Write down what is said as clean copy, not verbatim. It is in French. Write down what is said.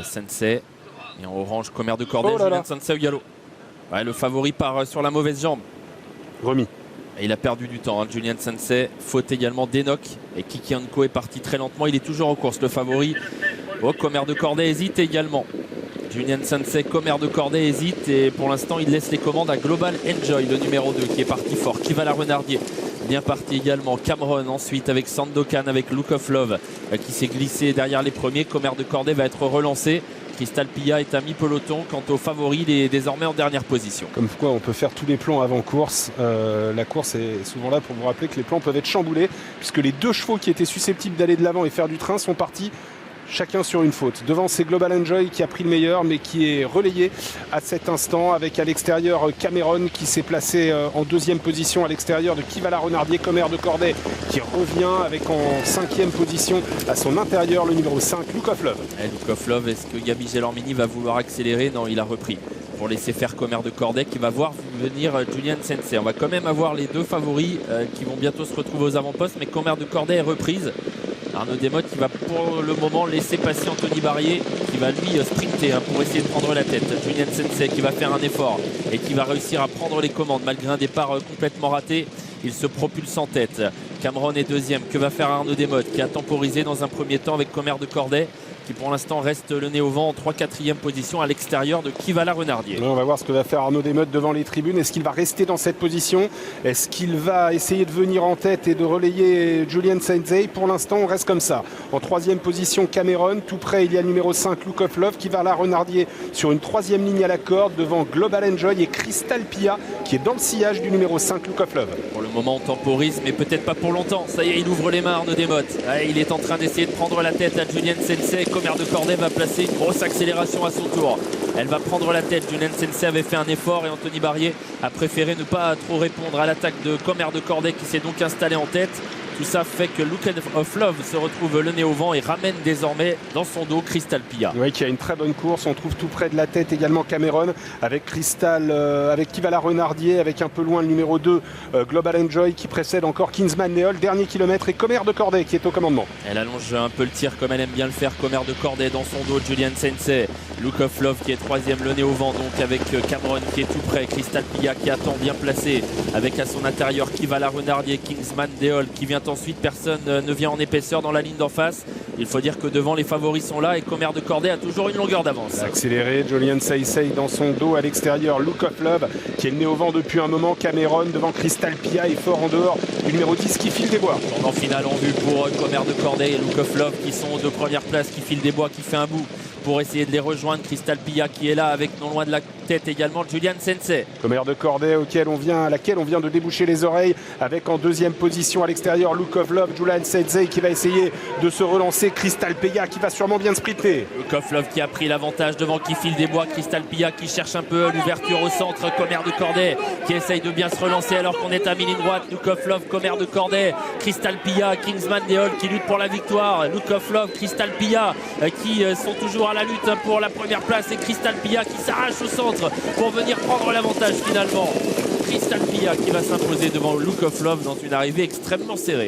Sensei et en orange Comer de Corday, Julian Sensei au galop. Ouais, le favori part sur la mauvaise jambe. Remis. Et il a perdu du temps, Julian Sensei. Faute également d'Enoch. Et Kiki Anko est parti très lentement. Il est toujours en course, le favori. Oh, Comer de Corday hésite également. Julian Sensei, Comer de Corday hésite. Et pour l'instant, il laisse les commandes à Global Enjoy, le numéro 2, qui est parti fort. Qui va la renardier. Bien parti également Cameron, ensuite avec Sandokan, avec Look of Love qui s'est glissé derrière les premiers. Comer de Corday va être relancé. Crystal Pia est à mi-peloton. Quant au favori, il est désormais en dernière position. Comme quoi on peut faire tous les plans avant course. La course est souvent là pour vous rappeler que les plans peuvent être chamboulés, puisque les deux chevaux qui étaient susceptibles d'aller de l'avant et faire du train sont partis chacun sur une faute. Devant, c'est Global Enjoy qui a pris le meilleur, mais qui est relayé à cet instant avec à l'extérieur Cameron qui s'est placé en deuxième position à l'extérieur de Kivala Renardier. Comer de Corday qui revient avec en cinquième position à son intérieur le numéro 5, Look of Love. Look of Love, est-ce que Gabi Gelormini va vouloir accélérer? Non, il a repris pour laisser faire Comer de Corday qui va voir venir Julian Sensei. On va quand même avoir les deux favoris qui vont bientôt se retrouver aux avant-postes, mais Comer de Corday est reprise. Arnaud Desmottes qui va pour le moment laisser passer Anthony Barrier qui va lui sprinter pour essayer de prendre la tête. Julian Sensei qui va faire un effort et qui va réussir à prendre les commandes malgré un départ complètement raté. Il se propulse en tête. Cameron est deuxième. Que va faire Arnaud Desmottes qui a temporisé dans un premier temps avec Comer de Corday qui pour l'instant reste le nez au vent en 3-4e position à l'extérieur de Kivala Renardier. On va voir ce que va faire Arnaud Desmottes devant les tribunes. Est-ce qu'il va rester dans cette position? Est-ce qu'il va essayer de venir en tête et de relayer Julian Sensei? Pour l'instant, on reste comme ça. En 3e position, Cameron. Tout près, il y a le numéro 5, Look of Love, qui va la Renardier sur une 3e ligne à la corde devant Global Enjoy et Crystal Pia qui est dans le sillage du numéro 5, Look of Love. Pour le moment, on temporise, mais peut-être pas pour longtemps. Ça y est, il ouvre les mains, Arnaud Desmottes. Il est en train d'essayer de prendre la tête à Julian Sensei. Comer de Corday va placer une grosse accélération à son tour. Elle va prendre la tête. Julian Sensei avait fait un effort et Anthony Barrier a préféré ne pas trop répondre à l'attaque de Comer de Corday qui s'est donc installé en tête. Tout ça fait que Look of Love se retrouve le nez au vent et ramène désormais dans son dos Crystal Pia. Oui, qui a une très bonne course. On trouve tout près de la tête également Cameron avec Crystal, avec Kivala Renardier, avec un peu loin le numéro 2, Global Enjoy qui précède encore Kingsman Neol. Dernier kilomètre et Comer de Corday qui est au commandement. Elle allonge un peu le tir comme elle aime bien le faire. Comer de Corday dans son dos, Julian Sensei. Look of Love qui est 3e, le nez au vent donc avec Cameron qui est tout près. Crystal Pia qui attend bien placé avec à son intérieur Kivala Renardier, Kingsman Neol qui vient ensuite. Personne ne vient en épaisseur dans la ligne d'en face. Il faut dire que devant les favoris sont là et Comer de Corday a toujours une longueur d'avance. Accéléré, Julian Sensei dans son dos à l'extérieur, Look of Love qui est le nez au vent depuis un moment. Cameron devant Crystal Pia et fort en dehors du numéro 10 qui file des bois. En finale en vue pour Comer de Corday et Look of Love qui sont de première place, qui file des bois, qui fait un bout pour essayer de les rejoindre. Crystal Pia qui est là avec non loin de la tête également Julian Sensei. Comer de Corday à laquelle on vient de déboucher les oreilles avec en 2e position à l'extérieur Look of Love, Julian Sensei qui va essayer de se relancer. Crystal Pia qui va sûrement bien sprinter. Look of Love qui a pris l'avantage devant qui file des bois. Crystal Pia qui cherche un peu l'ouverture au centre. Comer de Corday qui essaye de bien se relancer alors qu'on est à mi-ligne droite. Look of Love, Comer de Corday, Crystal Pia, Kingsman Neol qui lutte pour la victoire. Look of Love, Crystal Pia qui sont toujours à la lutte pour la première place et Crystal Pia qui s'arrache au centre pour venir prendre l'avantage finalement. Crystal Pia qui va s'imposer devant Look of Love dans une arrivée extrêmement serrée.